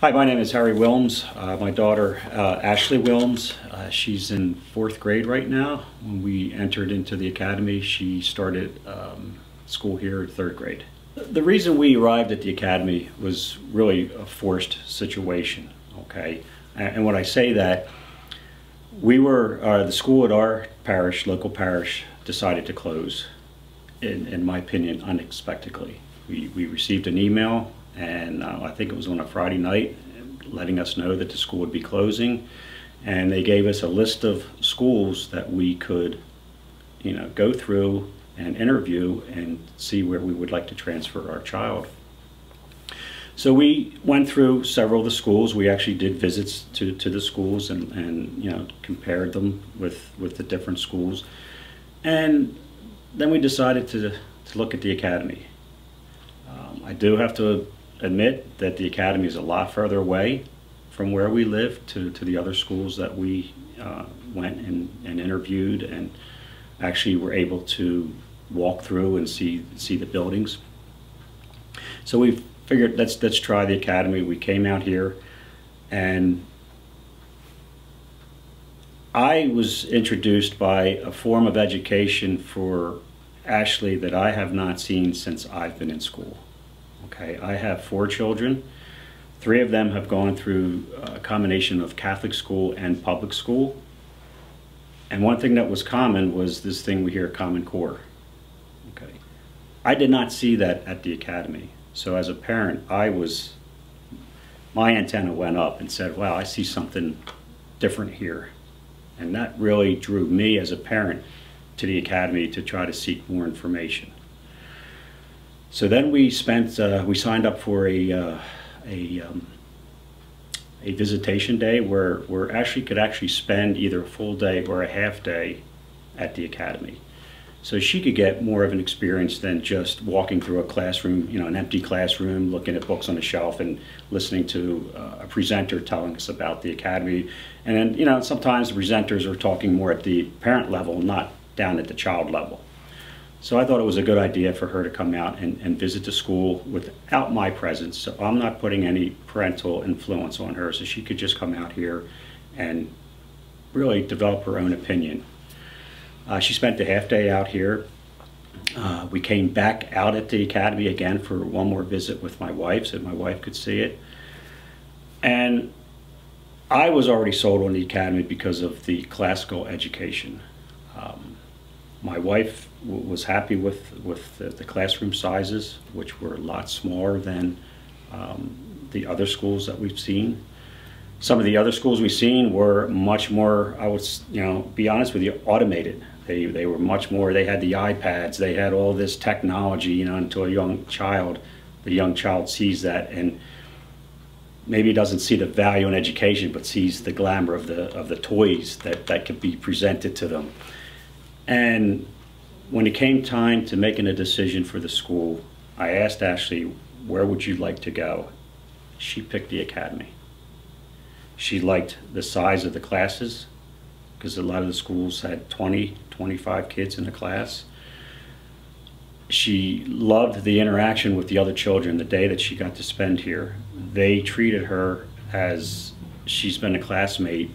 Hi, my name is Harry Wilms. My daughter, Ashley Wilms, she's in 4th grade right now. When we entered into the academy, she started school here in 3rd grade. The reason we arrived at the academy was really a forced situation, okay? And when I say that, we were, the school at our parish, local parish, decided to close, in my opinion, unexpectedly. We received an email, and I think it was on a Friday night, letting us know that the school would be closing, and they gave us a list of schools that we could, go through and interview and see where we would like to transfer our child. So we went through several of the schools. We actually did visits to the schools and compared them with the different schools, and then we decided to look at the academy. I do have to admit that the academy is a lot further away from where we live to the other schools that we went and interviewed, and actually were able to walk through and see the buildings. So we figured let's try the academy. We came out here, and I was introduced by a form of education for Ashley that I have not seen since I've been in school. Okay, I have 4 children. 3 of them have gone through a combination of Catholic school and public school. And one thing that was common was this thing we hear, Common Core. Okay, I did not see that at the academy. So as a parent, my antenna went up and said, wow, I see something different here. And that really drew me as a parent to the academy to try to seek more information. So then we signed up for a visitation day where Ashley could actually spend either a full day or a half day at the academy. So she could get more of an experience than just walking through a classroom, an empty classroom, looking at books on the shelf and listening to a presenter telling us about the academy. And then, sometimes the presenters are talking more at the parent level, not down at the child level. So I thought it was a good idea for her to come out and visit the school without my presence. So I'm not putting any parental influence on her, so she could just come out here and really develop her own opinion. She spent a half day out here. We came back out at the academy again for one more visit with my wife, so my wife could see it. And I was already sold on the academy because of the classical education. My wife was happy with the classroom sizes, which were a lot smaller than the other schools that we've seen. Some of the other schools we've seen were much more, I would be honest with you, automated. They were much more, they had the iPads, they had all this technology, until the young child sees that and maybe doesn't see the value in education, but sees the glamour of the toys that could be presented to them. And when it came time to making a decision for the school, I asked Ashley, where would you like to go? She picked the academy. She liked the size of the classes, because a lot of the schools had 20, 25 kids in a class. She loved the interaction with the other children the day that she got to spend here. They treated her as she's been a classmate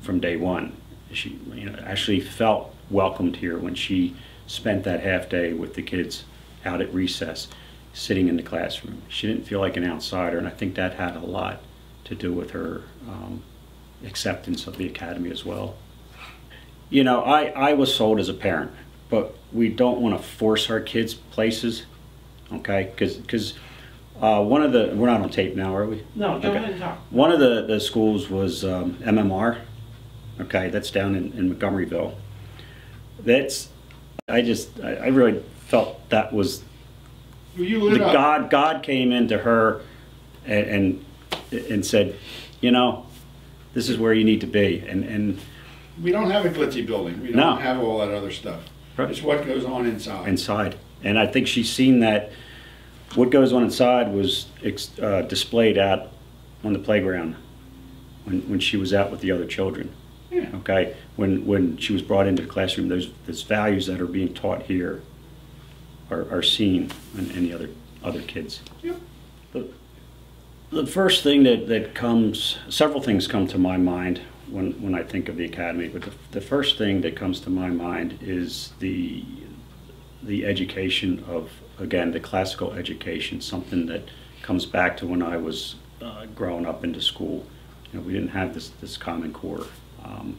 from day one. She actually felt welcomed here when she spent that half day with the kids out at recess, sitting in the classroom. She didn't feel like an outsider, and I think that had a lot to do with her acceptance of the academy as well. I was sold as a parent, but we don't want to force our kids places, okay? Because one of the, we're not on tape now, are we? No, go ahead and talk. One of the schools was MMR, okay, that's down in Montgomeryville. I really felt that was, God came into her and said, this is where you need to be. And we don't have a glitzy building. We don't have all that other stuff. Right. It's what goes on inside. And I think she's seen that what goes on inside was displayed out on the playground when she was out with the other children. Yeah. Okay, when she was brought into the classroom, those values that are being taught here are seen in the other kids. Yep. The first thing that comes, several things come to my mind when I think of the Academy, but the first thing that comes to my mind is the education of, again, the classical education, something that comes back to when I was growing up into school. You know, we didn't have this Common Core,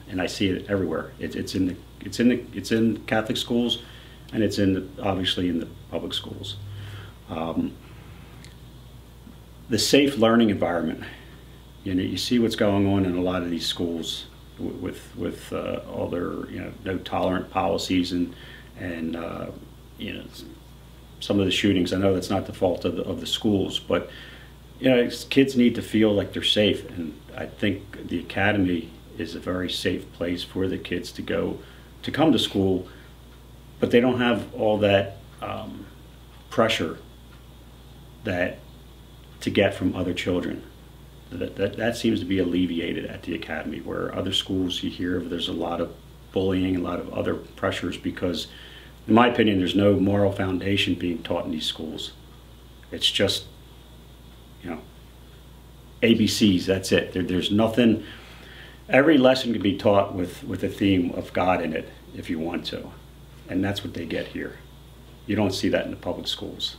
and I see it everywhere. It's in Catholic schools, and it's obviously in the public schools. The safe learning environment. You know, you see what's going on in a lot of these schools with all their, you know, no tolerant policies and you know, some of the shootings. I know that's not the fault of the schools, but you know, kids need to feel like they're safe, and I think the Academy is a very safe place for the kids to come to school, but they don't have all that pressure to get from other children. That seems to be alleviated at the Academy, where other schools you hear of, there's a lot of bullying, a lot of other pressures, because in my opinion there's no moral foundation being taught in these schools. It's just, you know, ABCs, that's it. There's nothing. Every lesson can be taught with a theme of God in it if you want to, and that's what they get here. You don't see that in the public schools.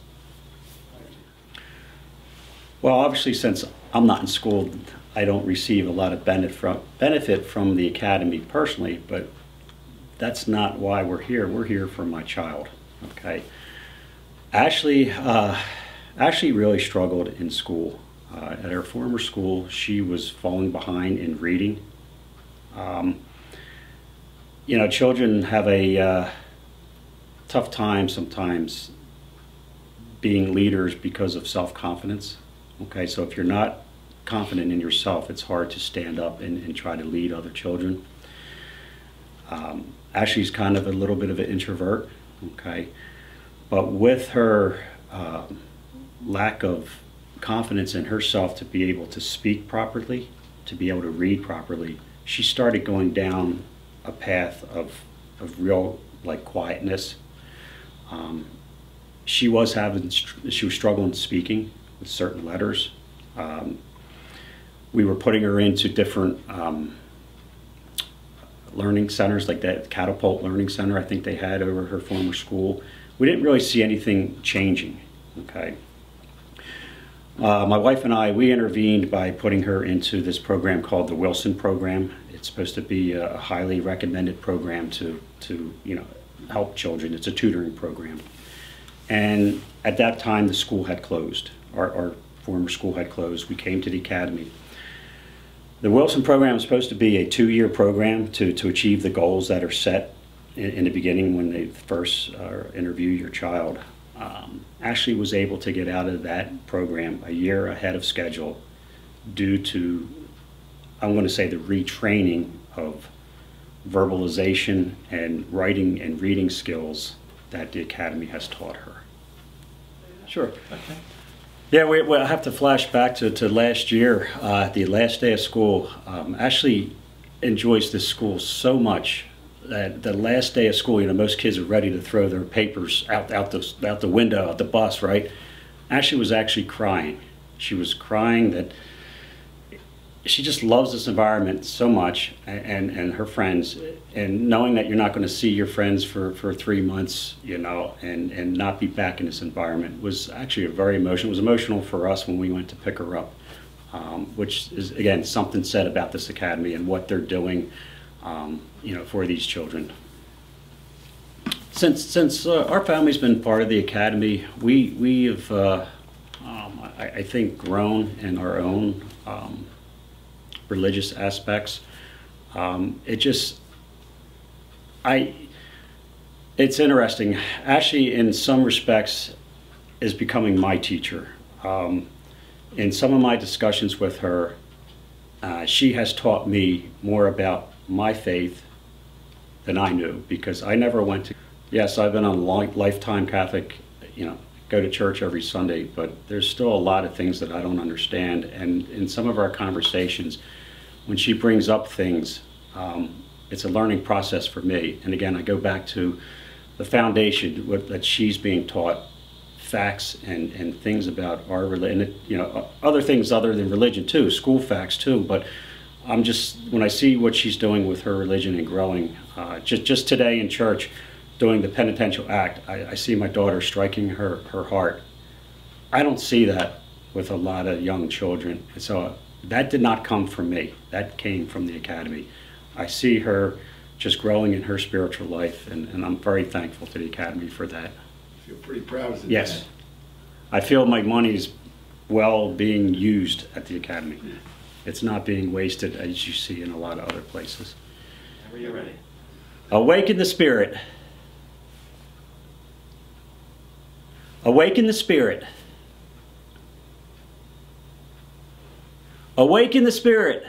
Well, obviously, since I'm not in school, I don't receive a lot of benefit from the Academy personally, but that's not why we're here. We're here for my child, okay? Ashley really struggled in school. At her former school, she was falling behind in reading. You know, children have a tough time sometimes being leaders because of self-confidence. Okay, so if you're not confident in yourself, it's hard to stand up and try to lead other children. Ashley's kind of a little bit of an introvert, okay? But with her lack of confidence in herself to be able to speak properly, to be able to read properly, she started going down a path of real, like, quietness. She was struggling speaking with certain letters. We were putting her into different learning centers, like that Catapult Learning Center I think they had over her former school. We didn't really see anything changing, okay? My wife and I, we intervened by putting her into this program called the Wilson program. It's supposed to be a highly recommended program to you know, help children. It's a tutoring program. And at that time, the school had closed. Our former school had closed. We came to the Academy. The Wilson program is supposed to be a 2-year program to achieve the goals that are set in the beginning when they first interview your child. Ashley was able to get out of that program a year ahead of schedule due to, I'm going to say, the retraining of verbalization and writing and reading skills that the Academy has taught her. Sure. Okay. Yeah, I have to flash back to last year, the last day of school. Ashley enjoys this school so much that the last day of school, you know, most kids are ready to throw their papers out the window, out the bus, right? Ashley was actually crying. She was crying that she just loves this environment so much, and her friends, and knowing that you're not going to see your friends for 3 months, you know, and not be back in this environment was actually very emotional. It was emotional for us when we went to pick her up, which is, again, something said about this Academy and what they're doing, you know, for these children. Since our family's been part of the Academy, we have, I think, grown in our own religious aspects. It's interesting. Ashley, in some respects, is becoming my teacher. In some of my discussions with her, she has taught me more about my faith than I knew, because I never went to, yes, I've been a lifetime Catholic, you know, go to church every Sunday, but there's still a lot of things that I don't understand. And in some of our conversations, when she brings up things, it's a learning process for me. And again, I go back to the foundation that she's being taught. facts and things about our religion, you know, other things other than religion too, school facts too. But I'm just, when I see what she's doing with her religion and growing, just today in church, doing the penitential act, I see my daughter striking her heart. I don't see that with a lot of young children. So that did not come from me. That came from the Academy. I see her just growing in her spiritual life, and I'm very thankful to the Academy for that. I feel pretty proud of it. Yes. I feel my money is well being used at the Academy. It's not being wasted as you see in a lot of other places. Whenever you're ready. Awaken the Spirit. Awaken the Spirit. Awaken the Spirit.